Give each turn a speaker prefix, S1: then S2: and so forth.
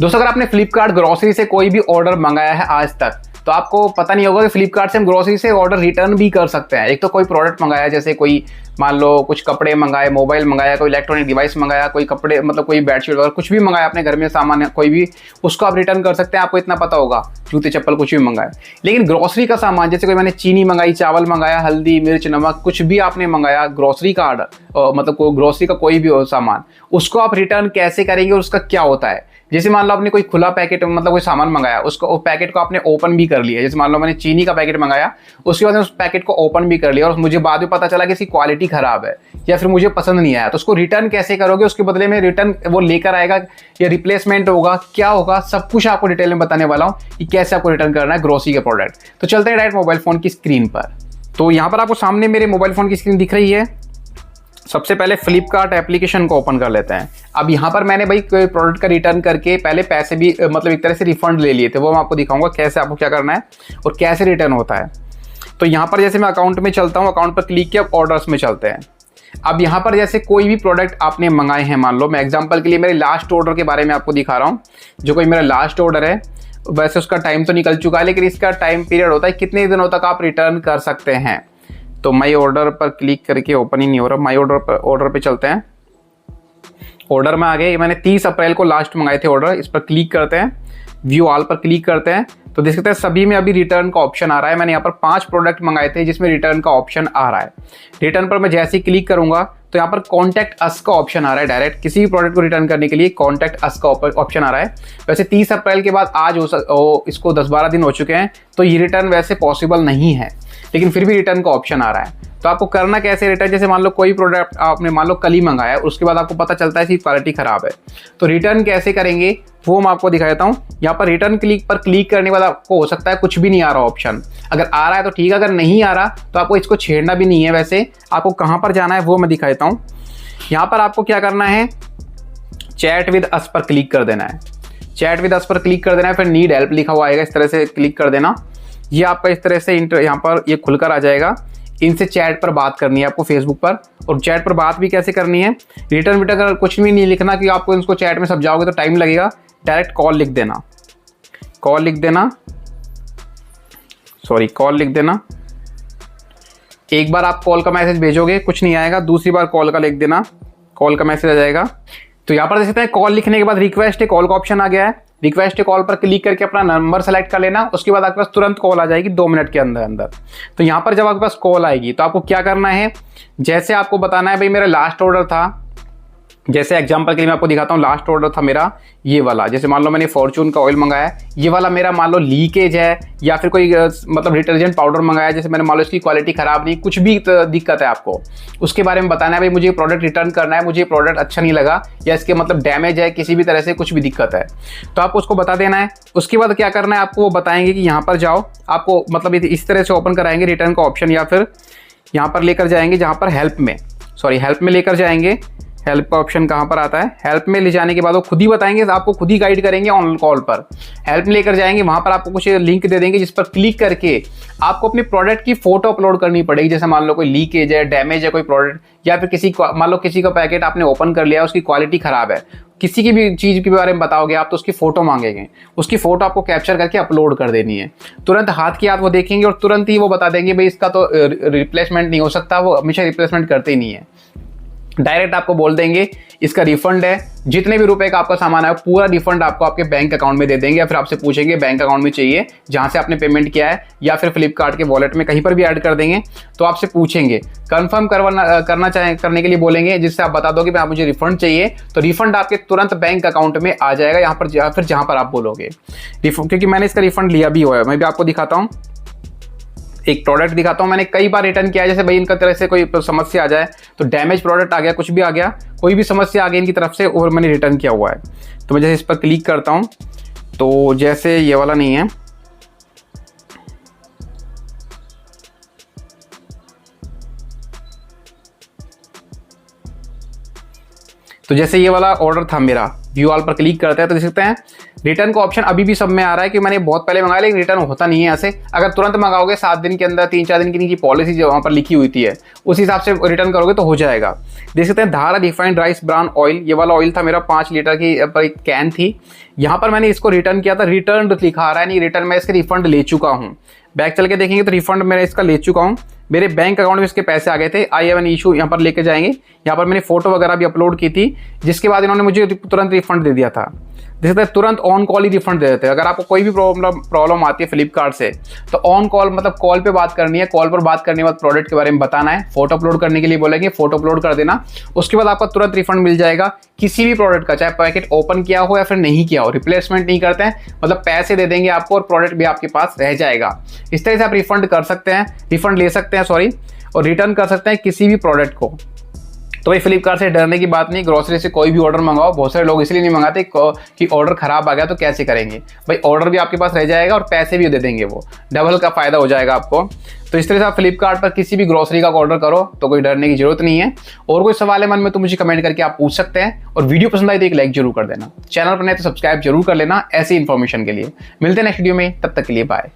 S1: दोस्तों, अगर आपने फ्लिपकार्ट ग्रोसरी से कोई भी ऑर्डर मंगाया है आज तक, तो आपको पता नहीं होगा कि फ्लिपकार्ट से हम ग्रोसरी से ऑर्डर रिटर्न भी कर सकते हैं। एक तो कोई प्रोडक्ट मंगाया, जैसे कोई मान लो कुछ कपड़े मंगाए, मोबाइल मंगाया, कोई इलेक्ट्रॉनिक डिवाइस मंगाया, कोई कपड़े मतलब कोई बेडशीट वगैरह कुछ भी मंगाया अपने घर में सामान कोई भी, उसको आप रिटर्न कर सकते हैं। आपको इतना पता होगा, जूते चप्पल कुछ भी मंगाए। लेकिन ग्रोसरी का सामान, जैसे कोई मैंने चीनी मंगाई, चावल मंगाया, हल्दी मिर्च नमक कुछ भी आपने मंगाया ग्रोसरी का ऑर्डर, मतलब ग्रोसरी का कोई भी हो सामान, उसको आप रिटर्न कैसे करेंगे और उसका क्या होता है। जैसे मान लो आपने कोई खुला पैकेट मतलब कोई सामान मंगाया, उसको उस पैकेट को आपने ओपन भी कर लिया। जैसे मान लो मैंने चीनी का पैकेट मंगाया, उसके बाद उस पैकेट को ओपन भी कर लिया और मुझे बाद में पता चला कि इसकी क्वालिटी खराब है या फिर मुझे पसंद नहीं आया, तो उसको रिटर्न कैसे करोगे, उसके बदले में रिटर्न वो लेकर आएगा या रिप्लेसमेंट होगा, क्या होगा, सब कुछ आपको डिटेल में बताने वाला हूँ कि कैसे आपको रिटर्न करना है ग्रोसरी के प्रोडक्ट। तो चलते हैं डायरेक्ट मोबाइल फोन की स्क्रीन पर। तो यहाँ पर आपको सामने मेरे मोबाइल फोन की स्क्रीन दिख रही है। सबसे पहले फ्लिपकार्ट एप्लीकेशन को ओपन कर लेते हैं। अब यहाँ पर मैंने भाई कोई प्रोडक्ट का रिटर्न करके पहले पैसे भी मतलब एक तरह से रिफंड ले लिए थे, वो मैं आपको दिखाऊंगा कैसे आपको क्या करना है और कैसे रिटर्न होता है। तो यहाँ पर जैसे मैं अकाउंट में चलता हूँ, अकाउंट पर क्लिक किया, ऑर्डर्स में चलते हैं। अब यहाँ पर जैसे कोई भी प्रोडक्ट आपने मंगाए हैं, मान लो मैं एग्जाम्पल के लिए मेरे लास्ट ऑर्डर के बारे में आपको दिखा रहा हूँ। जो कोई मेरा लास्ट ऑर्डर है, वैसे उसका टाइम तो निकल चुका है, लेकिन इसका टाइम पीरियड होता है कितने दिनों तक आप रिटर्न कर सकते हैं। तो माई ऑर्डर पर क्लिक करके ओपन ही नहीं हो रहा, माई ऑर्डर पे चलते हैं। ऑर्डर में आ गए, मैंने 30 अप्रैल को लास्ट मंगाए थे ऑर्डर। इस पर क्लिक करते हैं, व्यू ऑल पर क्लिक करते हैं, तो देख सकते हैं सभी में अभी रिटर्न का ऑप्शन आ रहा है। मैंने यहाँ पर 5 प्रोडक्ट मंगाए थे जिसमें रिटर्न का ऑप्शन आ रहा है। रिटर्न पर मैं जैसे ही क्लिक करूंगा तो यहाँ पर कॉन्टैक्ट अस का ऑप्शन आ रहा है। डायरेक्ट किसी भी प्रोडक्ट को रिटर्न करने के लिए कॉन्टैक्ट अस का ऑप्शन आ रहा है। वैसे 30 अप्रैल के बाद आज इसको 10-12 दिन हो चुके हैं, तो ये रिटर्न वैसे पॉसिबल नहीं है, लेकिन फिर भी रिटर्न का ऑप्शन आ रहा है। तो आपको करना कैसे रिटर्न, जैसे मान लो कोई प्रोडक्ट आपने मान लो कल ही मंगाया, उसके बाद आपको पता चलता है कि क्वालिटी खराब है, तो रिटर्न कैसे करेंगे वो मैं आपको दिखा देता हूँ। यहाँ पर रिटर्न पर क्लिक करने के बाद आपको हो सकता है कुछ भी नहीं आ रहा ऑप्शन। अगर आ रहा है तो ठीक है, अगर नहीं आ रहा तो आपको इसको छेड़ना भी नहीं है। वैसे आपको कहाँ पर जाना है वो मैं दिखा देता हूँ। यहाँ पर आपको क्या करना है, चैट विद अस पर क्लिक कर देना है। चैट विद अस पर क्लिक कर देना है, फिर नीड हेल्प लिखा हुआ आएगा, इस तरह से क्लिक कर देना। ये आपका इस तरह से यहाँ पर ये खुलकर आ जाएगा। इनसे चैट पर बात करनी है आपको फेसबुक पर, और चैट पर बात भी कैसे करनी है, रिटर्न अगर कुछ भी नहीं लिखना कि आपको इसको चैट में समझाओगे तो टाइम लगेगा। डायरेक्ट कॉल लिख देना, कॉल लिख देना। एक बार आप कॉल का मैसेज भेजोगे, कुछ नहीं आएगा, दूसरी बार कॉल का लिख देना, कॉल का मैसेज आ जाएगा। तो यहाँ पर देख सकते हैं कॉल लिखने के बाद रिक्वेस्ट ए कॉल का ऑप्शन आ गया है। रिक्वेस्ट ए कॉल पर क्लिक करके अपना नंबर सेलेक्ट कर लेना, उसके बाद आपके पास तुरंत कॉल आ जाएगी 2 मिनट के अंदर। तो यहाँ पर जब आपके पास कॉल आएगी तो आपको क्या करना है, जैसे आपको बताना है भाई मेरा लास्ट ऑर्डर था, जैसे एग्जांपल के लिए मैं आपको दिखाता हूँ। लास्ट ऑर्डर था मेरा ये वाला, जैसे मान लो मैंने फॉर्चून का ऑयल मंगाया, ये वाला मेरा मान लो लीकेज है, या फिर कोई मतलब डिटर्जेंट पाउडर मंगाया, जैसे मैंने मान लो इसकी क्वालिटी खराब नहीं, कुछ भी दिक्कत है आपको, उसके बारे में बताना है भाई मुझे ये प्रोडक्ट रिटर्न करना है, मुझे ये प्रोडक्ट अच्छा नहीं लगा, या इसके मतलब डैमेज है, किसी भी तरह से कुछ भी दिक्कत है, तो आपको उसको बता देना है। उसके बाद क्या करना है, आपको वो बताएंगे कि यहाँ पर जाओ, आपको मतलब इस तरह से ओपन कराएंगे रिटर्न का ऑप्शन, या फिर यहाँ पर लेकर जाएंगे जहाँ पर हेल्प में लेकर जाएंगे। हेल्प का ऑप्शन कहाँ पर आता है, हेल्प में ले जाने के बाद वो खुद ही बताएंगे, आपको खुद ही गाइड करेंगे ऑन कॉल पर। हेल्प में लेकर जाएंगे, वहाँ पर आपको कुछ लिंक दे देंगे जिस पर क्लिक करके आपको अपने प्रोडक्ट की फोटो अपलोड करनी पड़ेगी। जैसे मान लो कोई लीकेज है, डैमेज है कोई प्रोडक्ट, या फिर मान लो किसी का पैकेट आपने ओपन कर लिया, उसकी क्वालिटी खराब है, किसी की भी चीज़ के बारे में बताओगे आप तो उसकी फ़ोटो मांगेंगे, उसकी फ़ोटो आपको कैप्चर करके अपलोड कर देनी है। तुरंत हाथ की हाथ वो देखेंगे और तुरंत ही वो बता देंगे भाई इसका तो रिप्लेसमेंट नहीं हो सकता, वो हमेशा रिप्लेसमेंट करते ही नहीं है। डायरेक्ट आपको बोल देंगे इसका रिफंड है, जितने भी रुपए का आपका सामान है पूरा रिफंड आपको आपके बैंक अकाउंट में दे देंगे, या फिर आपसे पूछेंगे बैंक अकाउंट में चाहिए जहां से आपने पेमेंट किया है, या फिर फ्लिपकार्ट के वॉलेट में कहीं पर भी ऐड कर देंगे। तो आपसे पूछेंगे कंफर्म करने के लिए बोलेंगे, जिससे आप बता दोगे आप मुझे रिफंड चाहिए, तो रिफंड आपके तुरंत बैंक अकाउंट में आ जाएगा यहाँ पर, या फिर जहां पर आप बोलोगे। क्योंकि मैंने इसका रिफंड लिया भी हुआ है, मैं भी आपको दिखाता हूँ, एक प्रोडक्ट दिखाता हूँ। मैंने कई बार रिटर्न किया है, जैसे भाई इनका तरह से कोई समस्या आ जाए, तो डैमेज प्रोडक्ट आ गया, कुछ भी आ गया, कोई भी समस्या आ गई इनकी तरफ से, और मैंने रिटर्न किया हुआ है। तो मैं जैसे इस पर क्लिक करता हूँ, तो जैसे ये वाला नहीं है, तो जैसे ये वाला ऑर्डर था मेरा, व्यू ऑल पर क्लिक करते हैं तो देख सकते हैं रिटर्न का ऑप्शन अभी भी सब में आ रहा है कि मैंने बहुत पहले मंगाया, लेकिन रिटर्न होता नहीं है ऐसे। अगर तुरंत मंगाओगे 7 दिन के अंदर, 3-4 दिन की इनकी पॉलिसी जो वहाँ पर लिखी हुई थी है उस हिसाब से रिटर्न करोगे तो हो जाएगा। देख सकते हैं धारा रिफाइंड राइस ब्राउन ऑयल, ये वाला ऑयल था मेरा 5 लीटर की एक कैन थी। यहाँ पर मैंने इसको रिटर्न किया था, रिटर्न लिखा आ रहा है, नहीं रिटर्न मैं इसके रिफंड ले चुका हूँ। बैक चल के देखेंगे तो रिफंड मैं इसका ले चुका हूँ, मेरे बैंक अकाउंट में इसके पैसे आ गए थे। आई हैव एन इशू यहाँ पर लेके जाएंगे, यहाँ पर मैंने फोटो वगैरह भी अपलोड की थी, जिसके बाद इन्होंने मुझे तुरंत रिफंड दे दिया था। जैसे तुरंत ऑन कॉल ही रिफंड दे देते हैं। अगर आपको कोई भी प्रॉब्लम आती है फ्लिपकार्ट से तो ऑन कॉल मतलब कॉल पे बात करनी है, कॉल पर बात करने के बाद प्रोडक्ट के बारे में बताना है, फोटो अपलोड करने के लिए बोलेंगे, फोटो अपलोड कर देना, उसके बाद आपका तुरंत रिफंड मिल जाएगा किसी भी प्रोडक्ट का, चाहे पैकेट ओपन किया हो या फिर नहीं किया हो। रिप्लेसमेंट नहीं करते हैं, मतलब पैसे दे देंगे आपको और प्रोडक्ट भी आपके पास रह जाएगा। इस तरह से आप रिफंड कर सकते हैं, रिफंड ले सकते हैं सॉरी, और रिटर्न कर सकते हैं किसी भी प्रोडक्ट को। तो भाई फ्लिपकार्ट से डरने की बात नहीं, ग्रोसरी से कोई भी ऑर्डर मंगाओ। बहुत सारे लोग इसलिए नहीं मंगाते कि ऑर्डर खराब आ गया तो कैसे करेंगे। भाई ऑर्डर भी आपके पास रह जाएगा और पैसे भी दे देंगे, वो डबल का फायदा हो जाएगा आपको। तो इस तरह से आप फ्लिपकार्ट पर किसी भी ग्रोसरी का ऑर्डर करो तो कोई डरने की जरूरत नहीं है। और कोई सवाल है मन में तो मुझे कमेंट करके आप पूछ सकते हैं, और वीडियो पसंद आई तो एक लाइक जरूर कर देना, चैनल पर नहीं तो सब्सक्राइब जरूर कर लेना ऐसी इन्फॉर्मेशन के लिए। मिलते हैं नेक्स्ट वीडियो में, तब तक के लिए बाय।